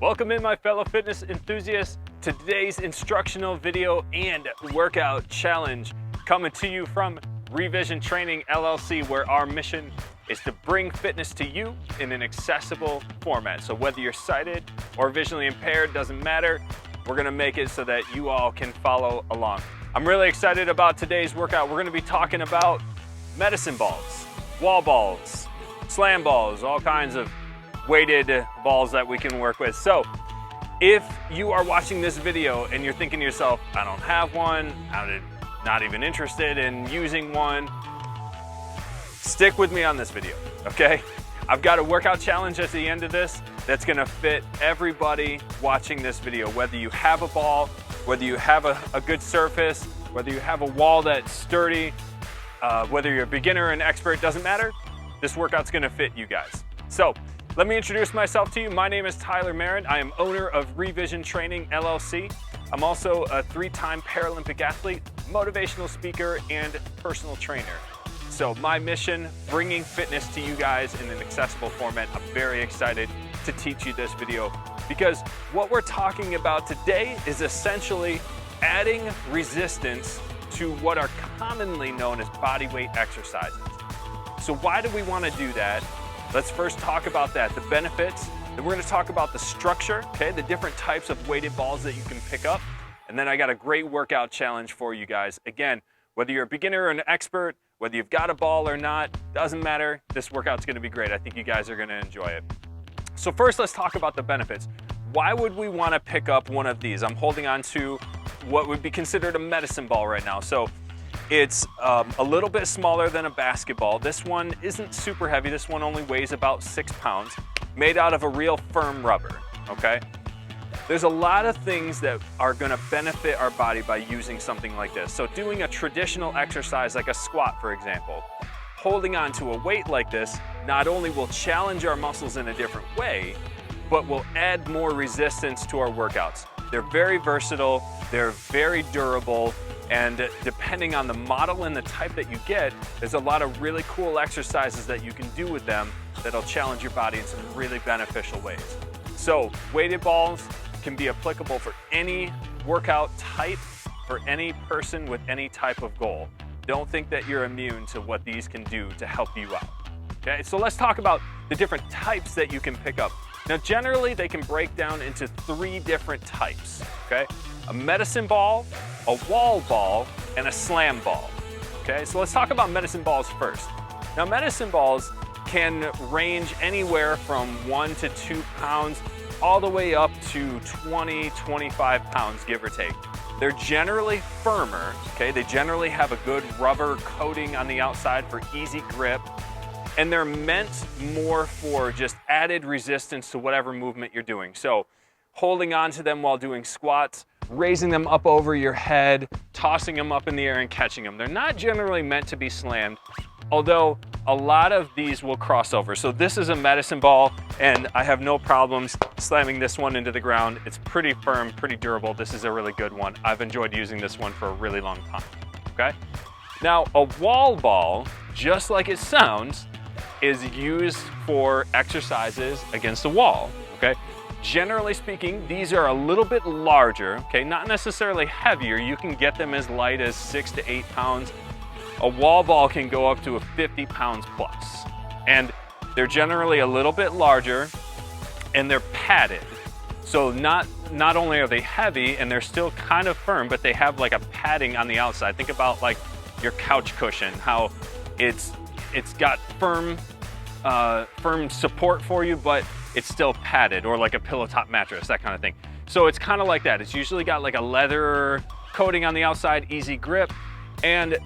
Welcome in, my fellow fitness enthusiasts, to today's instructional video and workout challenge coming to you from Revision Training LLC, where our mission is to bring fitness to you in an accessible format. So whether you're sighted or visually impaired, doesn't matter. We're gonna make it so that you all can follow along. I'm really excited about today's workout. We're gonna be talking about medicine balls, wall balls, slam balls, all kinds of weighted balls that we can work with. So if you are watching this video and you're thinking to yourself, I don't have one, I'm not even interested in using one, stick with me on this video, okay? I've got a workout challenge at the end of this that's gonna fit everybody watching this video, whether you have a ball, whether you have a good surface, whether you have a wall that's sturdy, whether you're a beginner or an expert, doesn't matter. This workout's gonna fit you guys. So let me introduce myself to you. My name is Tyler Marin. I am owner of Revision Training LLC. I'm also a 3-time Paralympic athlete, motivational speaker, and personal trainer. So my mission, bringing fitness to you guys in an accessible format. I'm very excited to teach you this video because what we're talking about today is essentially adding resistance to what are commonly known as body weight exercises. So why do we want to do that? Let's first talk about that, the benefits. Then we're going to talk about the structure, okay, the different types of weighted balls that you can pick up. And then I got a great workout challenge for you guys. Again, whether you're a beginner or an expert, whether you've got a ball or not, doesn't matter. This workout's going to be great. I think you guys are going to enjoy it. So first, let's talk about the benefits. Why would we want to pick up one of these? I'm holding on to what would be considered a medicine ball right now. So it's a little bit smaller than a basketball. This one isn't super heavy. This one only weighs about 6 pounds, made out of a real firm rubber, okay? There's a lot of things that are gonna benefit our body by using something like this. So doing a traditional exercise like a squat, for example, holding on to a weight like this not only will challenge our muscles in a different way, but will add more resistance to our workouts. They're very versatile, they're very durable, and depending on the model and the type that you get, there's a lot of really cool exercises that you can do with them that'll challenge your body in some really beneficial ways. So weighted balls can be applicable for any workout type, for any person with any type of goal. Don't think that you're immune to what these can do to help you out. Okay, so let's talk about the different types that you can pick up. Now, generally, they can break down into 3 different types, okay? A medicine ball, a wall ball, and a slam ball, okay? So let's talk about medicine balls first. Now, medicine balls can range anywhere from 1 to 2 pounds, all the way up to 20, 25 pounds, give or take. They're generally firmer, okay? They generally have a good rubber coating on the outside for easy grip. And they're meant more for just added resistance to whatever movement you're doing. So holding on to them while doing squats, raising them up over your head, tossing them up in the air and catching them. They're not generally meant to be slammed, although a lot of these will cross over. So this is a medicine ball, and I have no problems slamming this one into the ground. It's pretty firm, pretty durable. This is a really good one. I've enjoyed using this one for a really long time, okay? Now, a wall ball, just like it sounds, is used for exercises against the wall, okay? Generally speaking, these are a little bit larger, okay? Not necessarily heavier. You can get them as light as 6 to 8 pounds. A wall ball can go up to 50 pounds plus. And they're generally a little bit larger and they're padded. So not only are they heavy and they're still kind of firm, but they have like a padding on the outside. Think about like your couch cushion, how it's got firm support for you, but it's still padded, or like a pillow top mattress, that kind of thing. So it's kind of like that. It's usually got like a leather coating on the outside, easy grip, and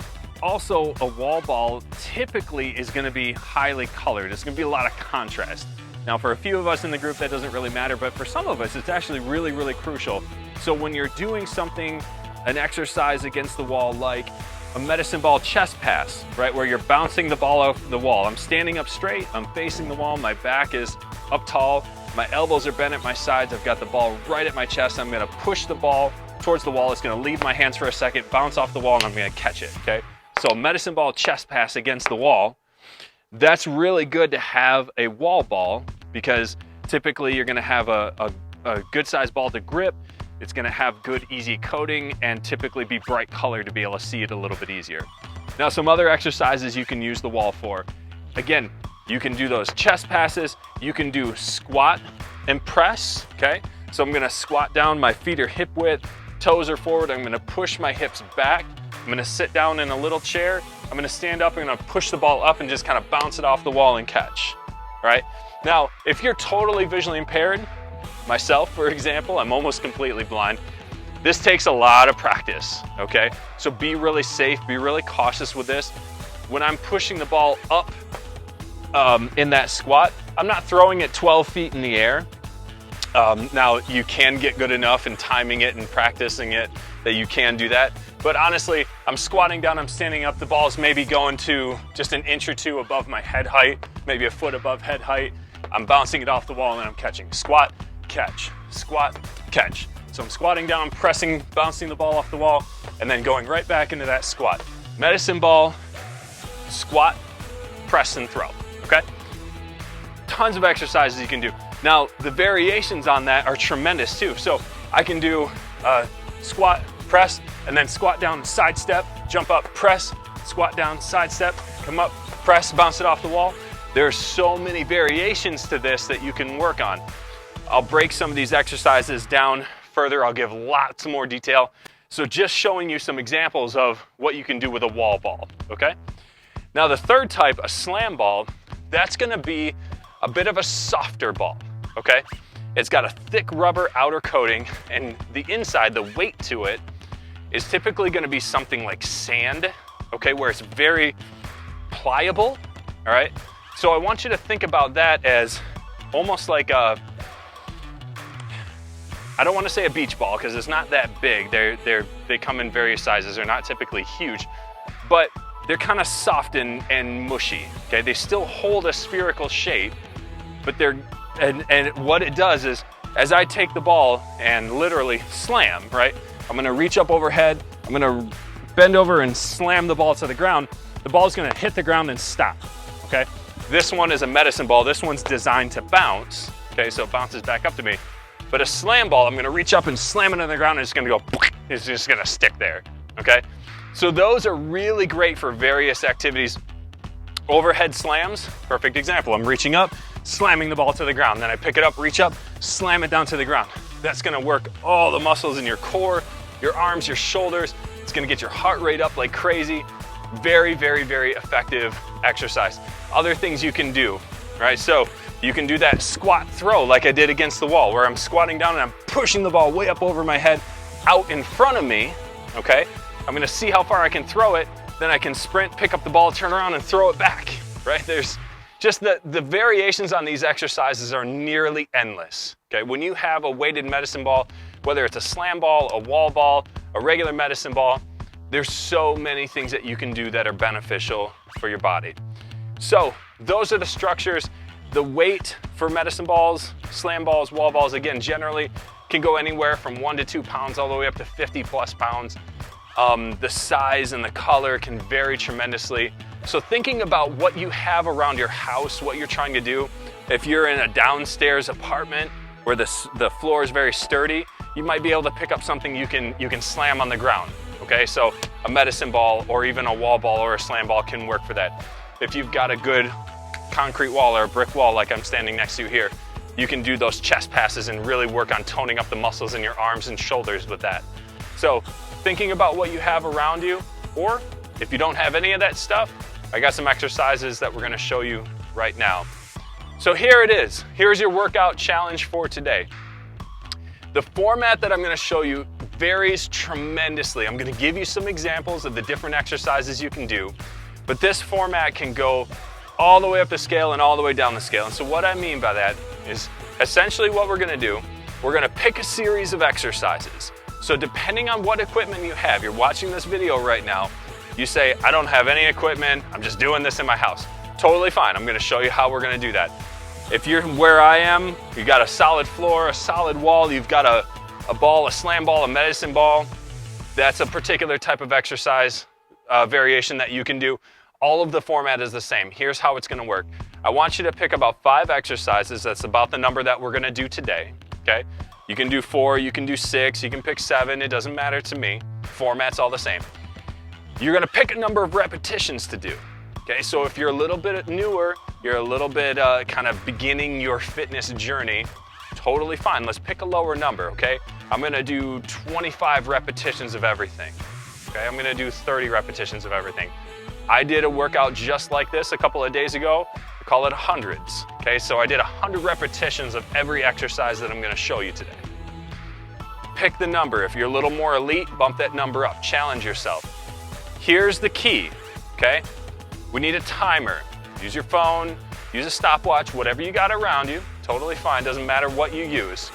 also a wall ball typically is going to be highly colored. It's going to be a lot of contrast. Now, for a few of us in the group, that doesn't really matter, but for some of us, it's actually really, really crucial. So when you're doing something, an exercise against the wall, like a medicine ball chest pass, right, where you're bouncing the ball off the wall. I'm standing up straight, I'm facing the wall, my back is up tall, my elbows are bent at my sides, I've got the ball right at my chest. I'm gonna push the ball towards the wall. It's gonna leave my hands for a second, bounce off the wall, and I'm gonna catch it, okay? So medicine ball chest pass against the wall, that's really good to have a wall ball because typically you're gonna have a a good size ball to grip. It's gonna have good, easy coating and typically be bright color to be able to see it a little bit easier. Now, some other exercises you can use the wall for. Again, you can do those chest passes. You can do squat and press, okay? So I'm gonna squat down, my feet are hip width, toes are forward. I'm gonna push my hips back. I'm gonna sit down in a little chair. I'm gonna stand up, I'm gonna push the ball up and just kind of bounce it off the wall and catch, right? Now, if you're totally visually impaired, myself, for example, I'm almost completely blind. This takes a lot of practice, okay? So be really safe, be really cautious with this. When I'm pushing the ball up in that squat, I'm not throwing it 12 feet in the air. Now, you can get good enough in timing it and practicing it that you can do that. But honestly, I'm squatting down, I'm standing up, the ball's maybe going to just an inch or two above my head height, maybe a foot above head height. I'm bouncing it off the wall and I'm catching. Squat, catch, squat, catch. So I'm squatting down, pressing, bouncing the ball off the wall, and then going right back into that squat. Medicine ball, squat, press and throw, okay? Tons of exercises you can do. Now, the variations on that are tremendous too. So I can do squat, press, and then squat down, side step, jump up, press, squat down, side step, come up, press, bounce it off the wall. There's so many variations to this that you can work on. I'll break some of these exercises down further. I'll give lots more detail. So just showing you some examples of what you can do with a wall ball, okay? Now the third type, a slam ball, that's gonna be a bit of a softer ball, okay? It's got a thick rubber outer coating, and the inside, the weight to it, is typically gonna be something like sand, okay, where it's very pliable, all right? So I want you to think about that as almost like a, I don't want to say a beach ball because it's not that big. They come in various sizes. They're not typically huge, but they're kind of soft and mushy, okay? They still hold a spherical shape, but and what it does is, as I take the ball and literally slam, right? I'm gonna reach up overhead, I'm gonna bend over and slam the ball to the ground. The ball's gonna hit the ground and stop, okay? This one is a medicine ball. This one's designed to bounce, okay? So it bounces back up to me. But a slam ball, I'm gonna reach up and slam it on the ground and it's gonna go, it's just gonna stick there, okay? So those are really great for various activities. Overhead slams, perfect example. I'm reaching up, slamming the ball to the ground. Then I pick it up, reach up, slam it down to the ground. That's gonna work all the muscles in your core, your arms, your shoulders. It's gonna get your heart rate up like crazy. Very, very, very effective exercise. Other things you can do, right? So you can do that squat throw like I did against the wall, where I'm squatting down and I'm pushing the ball way up over my head out in front of me, okay? I'm gonna see how far I can throw it, then I can sprint, pick up the ball, turn around and throw it back, right? There's just the variations on these exercises are nearly endless, okay? When you have a weighted medicine ball, whether it's a slam ball, a wall ball, a regular medicine ball, there's so many things that you can do that are beneficial for your body. So those are the structures. The weight for medicine balls, slam balls, wall balls, again, generally can go anywhere from 1 to 2 pounds all the way up to 50 plus pounds. The size and the color can vary tremendously. So thinking about what you have around your house, what you're trying to do, if you're in a downstairs apartment where the floor is very sturdy, you might be able to pick up something you can slam on the ground. Okay, so a medicine ball or even a wall ball or a slam ball can work for that. If you've got a good concrete wall or a brick wall like I'm standing next to here, you can do those chest passes and really work on toning up the muscles in your arms and shoulders with that. So thinking about what you have around you, or if you don't have any of that stuff, I got some exercises that we're gonna show you right now. So here it is. Here's your workout challenge for today. The format that I'm gonna show you varies tremendously. I'm gonna give you some examples of the different exercises you can do, but this format can go all the way up the scale and all the way down the scale. And so what I mean by that is essentially what we're gonna do, we're gonna pick a series of exercises. So depending on what equipment you have, you're watching this video right now, you say, I don't have any equipment, I'm just doing this in my house. Totally fine, I'm gonna show you how we're gonna do that. If you're where I am, you've got a solid floor, a solid wall, you've got a ball, a slam ball, a medicine ball, that's a particular type of exercise variation that you can do. All of the format is the same. Here's how it's gonna work. I want you to pick about 5 exercises. That's about the number that we're gonna do today, okay? You can do 4, you can do 6, you can pick 7, it doesn't matter to me. Format's all the same. You're gonna pick a number of repetitions to do. Okay, so if you're a little bit newer, you're a little bit kind of beginning your fitness journey, totally fine. Let's pick a lower number, okay? I'm gonna do 25 repetitions of everything. Okay, I'm gonna do 30 repetitions of everything. I did a workout just like this a couple of days ago. I call it hundreds. Okay, so I did 100 repetitions of every exercise that I'm gonna show you today. Pick the number. If you're a little more elite, bump that number up, challenge yourself. Here's the key, okay? We need a timer. Use your phone, use a stopwatch, whatever you got around you, totally fine, doesn't matter what you use.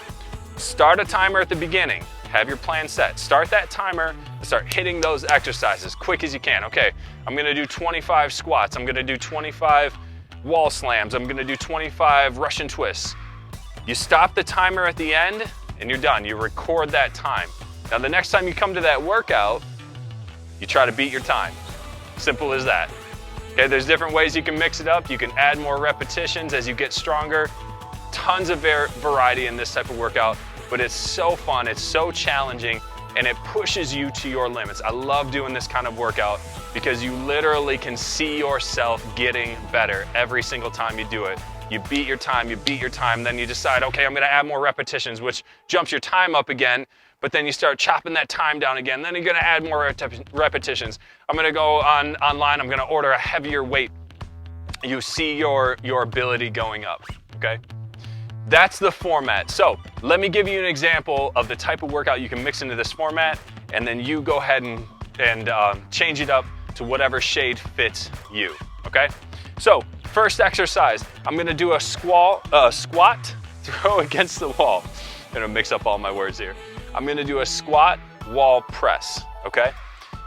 Start a timer at the beginning. Have your plan set. Start that timer and start hitting those exercises quick as you can. Okay, I'm gonna do 25 squats. I'm gonna do 25 wall slams. I'm gonna do 25 Russian twists. You stop the timer at the end and you're done. You record that time. Now the next time you come to that workout, you try to beat your time. Simple as that. Okay, there's different ways you can mix it up. You can add more repetitions as you get stronger. Tons of variety in this type of workout, but it's so fun, it's so challenging, and it pushes you to your limits. I love doing this kind of workout because you literally can see yourself getting better every single time you do it. You beat your time, then you decide, okay, I'm gonna add more repetitions, which jumps your time up again, but then you start chopping that time down again. Then you're gonna add more repetitions. I'm gonna go online, I'm gonna order a heavier weight. You see your ability going up, okay? That's the format. So let me give you an example of the type of workout you can mix into this format, and then you go ahead and change it up to whatever shade fits you, okay? So first exercise, I'm gonna do a squat, throw against the wall. I'm gonna mix up all my words here. I'm gonna do a squat, wall, press, okay?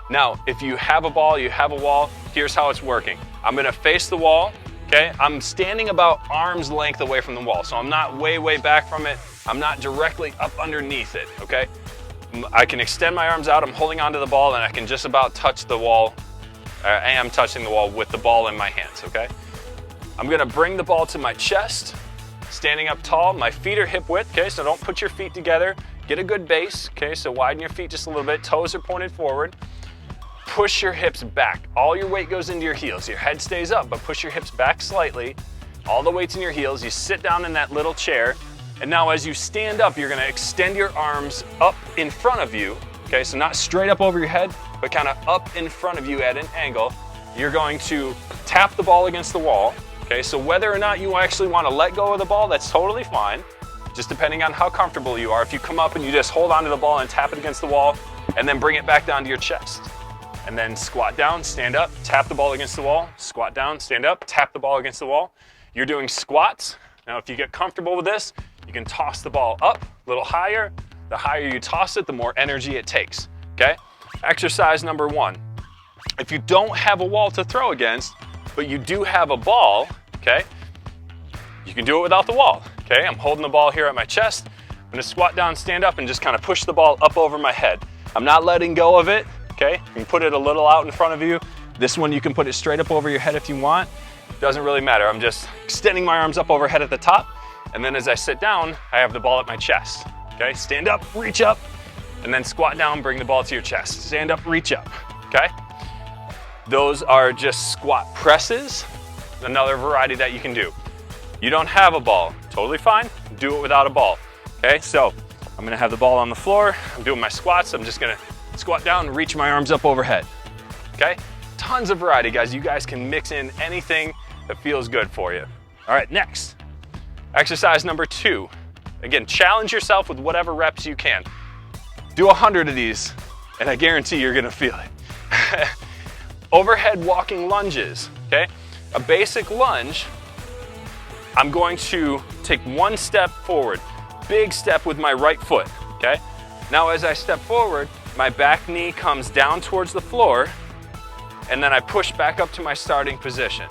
Now, if you have a ball, you have a wall, here's how it's working. I'm gonna face the wall, okay? I'm standing about arm's length away from the wall, so I'm not way back from it. I'm not directly up underneath it, okay? I can extend my arms out, I'm holding onto the ball, and I can just about touch the wall. I am touching the wall with the ball in my hands, okay? I'm gonna bring the ball to my chest, standing up tall, my feet are hip width, okay? So don't put your feet together. Get a good base, okay? So widen your feet just a little bit, toes are pointed forward. Push your hips back. All your weight goes into your heels. Your head stays up, but push your hips back slightly. All the weight's in your heels. You sit down in that little chair. And now as you stand up, you're gonna extend your arms up in front of you. Okay, so not straight up over your head, but kind of up in front of you at an angle. You're going to tap the ball against the wall. Okay, so whether or not you actually wanna let go of the ball, that's totally fine. Just depending on how comfortable you are. If you come up and you just hold onto the ball and tap it against the wall, and then bring it back down to your chest. And then squat down, stand up, tap the ball against the wall, squat down, stand up, tap the ball against the wall. You're doing squats. Now, if you get comfortable with this, you can toss the ball up a little higher. The higher you toss it, the more energy it takes, okay? Exercise number 1. If you don't have a wall to throw against, but you do have a ball, okay, you can do it without the wall, okay? I'm holding the ball here at my chest. I'm gonna squat down, stand up, and just kind of push the ball up over my head. I'm not letting go of it, okay? You can put it a little out in front of you. This one, you can put it straight up over your head if you want. Doesn't really matter. I'm just extending my arms up overhead at the top, and then as I sit down, I have the ball at my chest, okay? Stand up, reach up, and then squat down, bring the ball to your chest. Stand up, reach up, okay? Those are just squat presses, another variety that you can do. You don't have a ball, totally fine. Do it without a ball, okay? So I'm gonna have the ball on the floor. I'm doing my squats. I'm just gonna squat down and reach my arms up overhead, okay? Tons of variety, guys. You guys can mix in anything that feels good for you. All right, next, exercise number 2. Again, challenge yourself with whatever reps you can. Do 100 of these, and I guarantee you're gonna feel it. Overhead walking lunges, okay? A basic lunge, I'm going to take one step forward, big step with my right foot, okay? Now as I step forward, my back knee comes down towards the floor, and then I push back up to my starting position.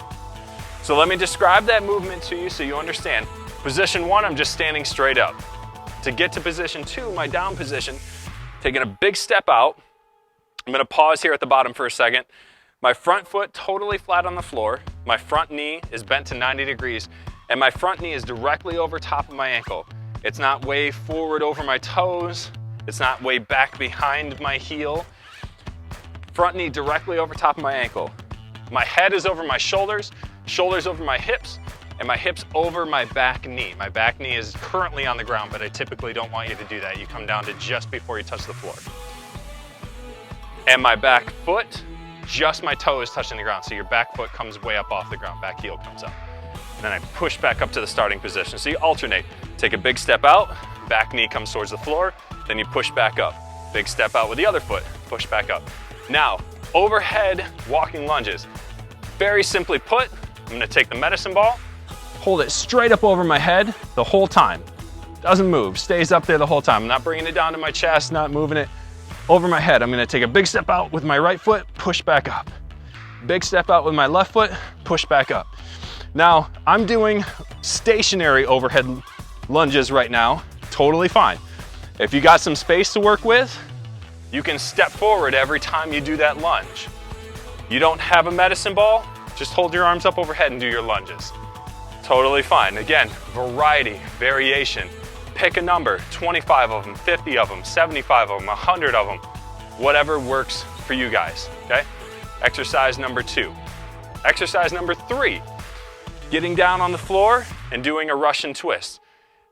So let me describe that movement to you so you understand. Position 1, I'm just standing straight up. To get to position 2, my down position, taking a big step out. I'm gonna pause here at the bottom for a second. My front foot totally flat on the floor. My front knee is bent to 90 degrees, and my front knee is directly over top of my ankle. It's not way forward over my toes. It's not way back behind my heel. Front knee directly over top of my ankle. My head is over my shoulders, shoulders over my hips, and my hips over my back knee. My back knee is currently on the ground, but I typically don't want you to do that. You come down to just before you touch the floor. And my back foot, just my toe is touching the ground. So your back foot comes way up off the ground, back heel comes up. And then I push back up to the starting position. So you alternate. Take a big step out, back knee comes towards the floor, then you push back up. Big step out with the other foot, push back up. Now, overhead walking lunges. Very simply put, I'm gonna take the medicine ball, hold it straight up over my head the whole time. Doesn't move, stays up there the whole time. I'm not bringing it down to my chest, not moving it over my head. I'm gonna take a big step out with my right foot, push back up. Big step out with my left foot, push back up. Now, I'm doing stationary overhead lunges right now, totally fine. If you got some space to work with, you can step forward every time you do that lunge. You don't have a medicine ball, just hold your arms up overhead and do your lunges. Totally fine. Again, variety, variation. Pick a number, 25 of them, 50 of them, 75 of them, 100 of them, whatever works for you guys, okay? Exercise number 2. Exercise number 3, getting down on the floor and doing a Russian twist.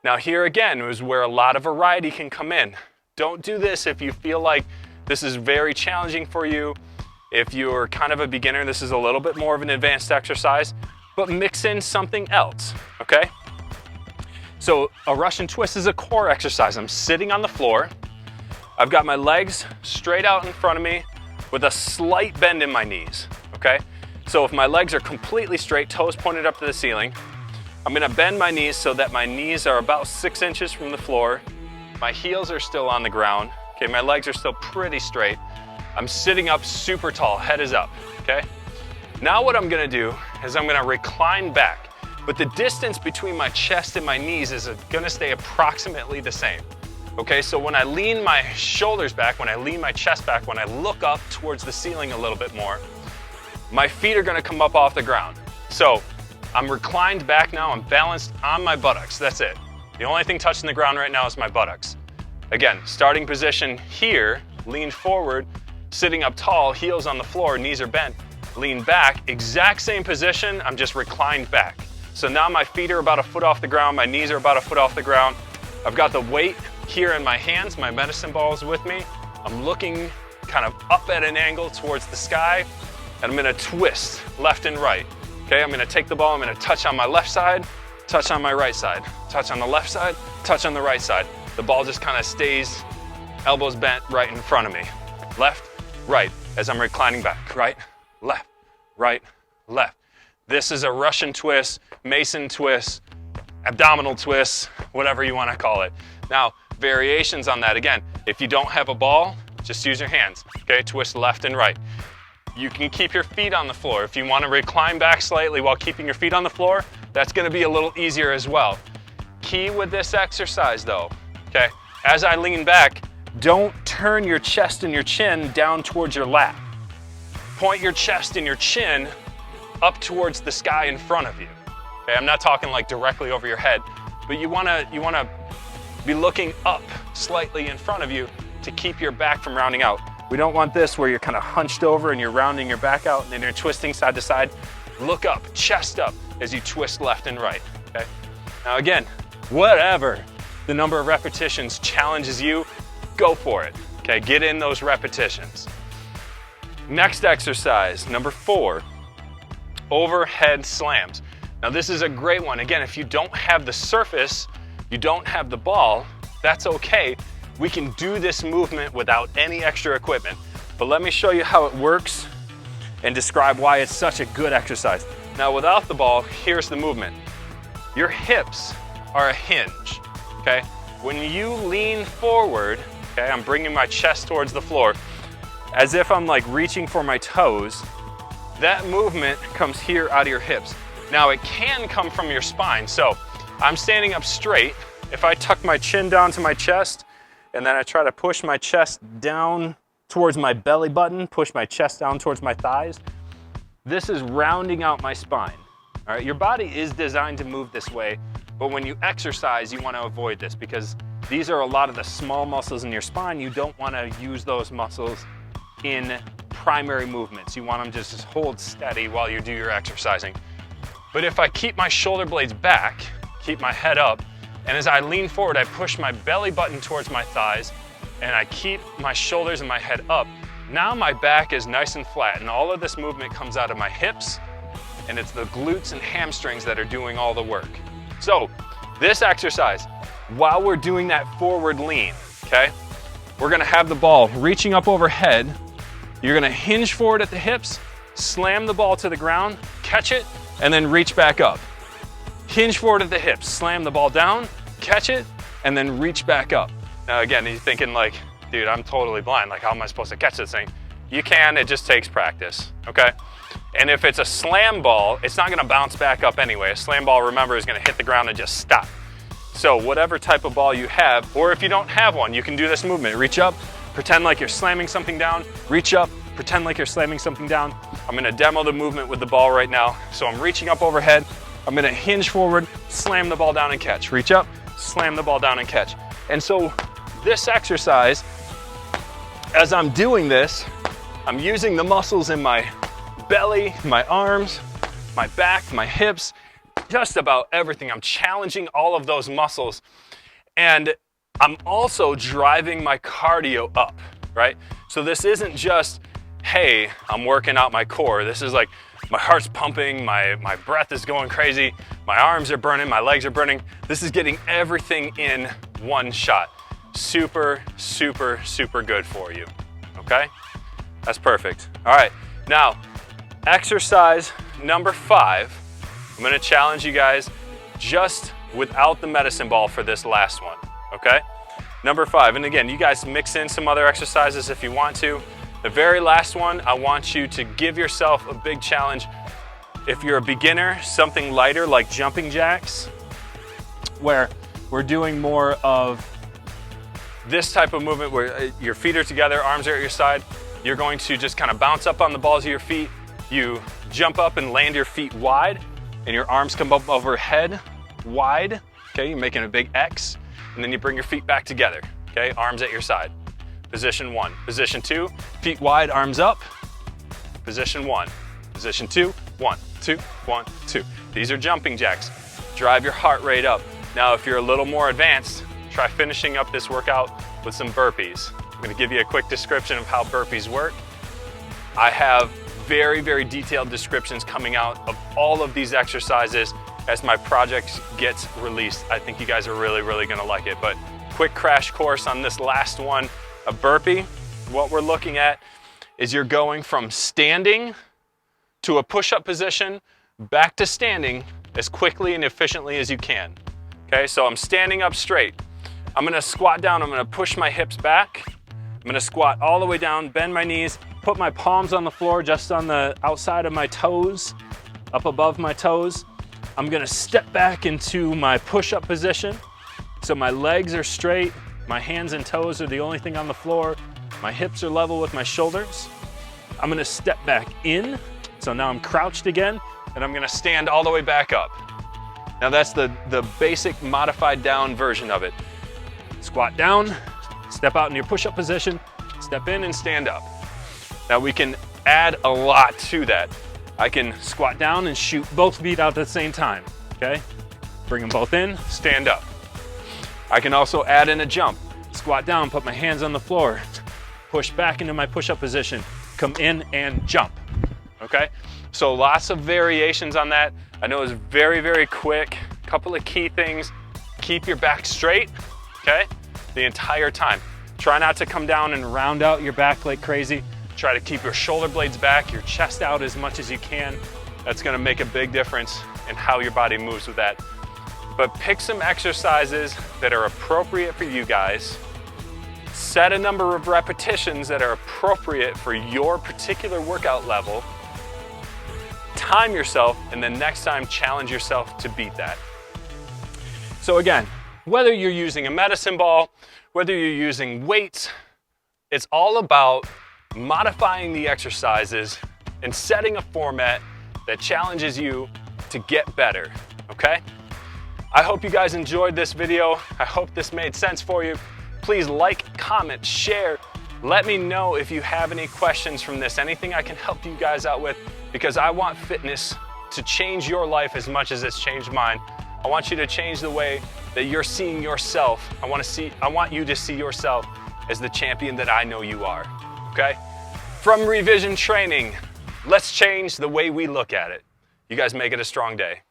Now here again is where a lot of variety can come in. Don't do this if you feel like this is very challenging for you. If you're kind of a beginner, this is a little bit more of an advanced exercise, but mix in something else, okay? So a Russian twist is a core exercise. I'm sitting on the floor. I've got my legs straight out in front of me with a slight bend in my knees, okay? So if my legs are completely straight, toes pointed up to the ceiling, I'm gonna bend my knees so that my knees are about 6 inches from the floor. My heels are still on the ground. Okay, my legs are still pretty straight. I'm sitting up super tall, head is up, okay? Now what I'm gonna do is I'm gonna recline back, but the distance between my chest and my knees is gonna stay approximately the same. Okay, so when I lean my shoulders back, when I lean my chest back, when I look up towards the ceiling a little bit more, my feet are gonna come up off the ground. So I'm reclined back now, I'm balanced on my buttocks, that's it. The only thing touching the ground right now is my buttocks. Again, starting position here, lean forward, sitting up tall, heels on the floor, knees are bent, lean back, exact same position, I'm just reclined back. So now my feet are about a foot off the ground, my knees are about a foot off the ground. I've got the weight here in my hands, my medicine ball is with me. I'm looking kind of up at an angle towards the sky, and I'm gonna twist left and right. Okay, I'm gonna take the ball, I'm gonna touch on my left side, touch on my right side, touch on the left side, touch on the right side. The ball just kind of stays, elbows bent right in front of me. Left, right, as I'm reclining back. Right, left, right, left. This is a Russian twist, Mason twist, abdominal twist, whatever you wanna call it. Now, variations on that. Again, if you don't have a ball, just use your hands. Okay, twist left and right. You can keep your feet on the floor. If you want to recline back slightly while keeping your feet on the floor, that's going to be a little easier as well. Key with this exercise though, okay, as I lean back, don't turn your chest and your chin down towards your lap. Point your chest and your chin up towards the sky in front of you. Okay, I'm not talking like directly over your head, but you wanna be looking up slightly in front of you to keep your back from rounding out. We don't want this where you're kind of hunched over and you're rounding your back out and then you're twisting side to side. Look up, chest up as you twist left and right, okay? Now again, whatever the number of repetitions challenges you, go for it, okay? Get in those repetitions. Next exercise, number 4, overhead slams. Now this is a great one. Again, if you don't have the surface, you don't have the ball, that's okay. We can do this movement without any extra equipment. But let me show you how it works and describe why it's such a good exercise. Now without the ball, here's the movement. Your hips are a hinge, okay? When you lean forward, okay, I'm bringing my chest towards the floor, as if I'm like reaching for my toes, that movement comes here out of your hips. Now it can come from your spine. So I'm standing up straight. If I tuck my chin down to my chest, and then I try to push my chest down towards my belly button, push my chest down towards my thighs, this is rounding out my spine. All right, your body is designed to move this way But when you exercise, you want to avoid this because these are a lot of the small muscles in your spine. You don't want to use those muscles in primary movements. You want them to just hold steady while you do your exercising. But if I keep my shoulder blades back, keep my head up, and as I lean forward, I push my belly button towards my thighs, and I keep my shoulders and my head up, now my back is nice and flat, and all of this movement comes out of my hips, and it's the glutes and hamstrings that are doing all the work. So this exercise, while we're doing that forward lean, okay, we're gonna have the ball reaching up overhead. You're gonna hinge forward at the hips, slam the ball to the ground, catch it, and then reach back up. Hinge forward at the hips, slam the ball down, catch it, and then reach back up. Now again, you're thinking like, dude, I'm totally blind. Like, how am I supposed to catch this thing? You can, it just takes practice, okay? And if it's a slam ball, it's not gonna bounce back up anyway. A slam ball, remember, is gonna hit the ground and just stop. So whatever type of ball you have, or if you don't have one, you can do this movement. Reach up, pretend like you're slamming something down, reach up, pretend like you're slamming something down. I'm gonna demo the movement with the ball right now. So I'm reaching up overhead, I'm gonna hinge forward, slam the ball down and catch. Reach up, slam the ball down and catch. And so this exercise, as I'm doing this, I'm using the muscles in my belly, my arms, my back, my hips, just about everything. I'm challenging all of those muscles. And I'm also driving my cardio up, right? So this isn't just, hey, I'm working out my core. This is like, my heart's pumping, my breath is going crazy, my arms are burning, my legs are burning. This is getting everything in one shot. Super, super, super good for you, okay? That's perfect. All right, now, exercise number 5. I'm gonna challenge you guys just without the medicine ball for this last one, okay? Number 5, and again, you guys mix in some other exercises if you want to. The very last one, I want you to give yourself a big challenge. If you're a beginner, something lighter like jumping jacks, where we're doing more of this type of movement where your feet are together, arms are at your side. You're going to just kind of bounce up on the balls of your feet. You jump up and land your feet wide, and your arms come up overhead wide. Okay, you're making a big X, and then you bring your feet back together. Okay, arms at your side. Position 1. Position 2, feet wide, arms up. Position 1. Position 2, 1, 2, 1, 2. These are jumping jacks. Drive your heart rate up. Now, if you're a little more advanced, try finishing up this workout with some burpees. I'm gonna give you a quick description of how burpees work. I have very, very detailed descriptions coming out of all of these exercises as my project gets released. I think you guys are really, really gonna like it. But quick crash course on this last one, a burpee. What we're looking at is you're going from standing to a push-up position, back to standing as quickly and efficiently as you can. Okay, so I'm standing up straight. I'm gonna squat down, I'm gonna push my hips back. I'm gonna squat all the way down, bend my knees, put my palms on the floor just on the outside of my toes, up above my toes. I'm gonna step back into my push-up position. So my legs are straight, my hands and toes are the only thing on the floor. My hips are level with my shoulders. I'm gonna step back in. So now I'm crouched again, and I'm gonna stand all the way back up. Now that's the basic modified down version of it. Squat down, step out in your push-up position, step in and stand up. Now we can add a lot to that. I can squat down and shoot both feet out at the same time, okay? Bring them both in, stand up. I can also add in a jump. Squat down, put my hands on the floor, push back into my push-up position, come in and jump, okay? So lots of variations on that. I know it's very, very quick. Couple of key things. Keep your back straight, okay? The entire time. Try not to come down and round out your back like crazy. Try to keep your shoulder blades back, your chest out as much as you can. That's gonna make a big difference in how your body moves with that. But pick some exercises that are appropriate for you guys. Set a number of repetitions that are appropriate for your particular workout level. Time yourself, and then next time challenge yourself to beat that. So again, whether you're using a medicine ball, whether you're using weights, it's all about modifying the exercises and setting a format that challenges you to get better, okay? I hope you guys enjoyed this video. I hope this made sense for you. Please like, comment, share. Let me know if you have any questions from this, anything I can help you guys out with, because I want fitness to change your life as much as it's changed mine. I want you to change the way that you're seeing yourself. I want you to see yourself as the champion that I know you are, okay? From Revision Training, let's change the way we look at it. You guys make it a strong day.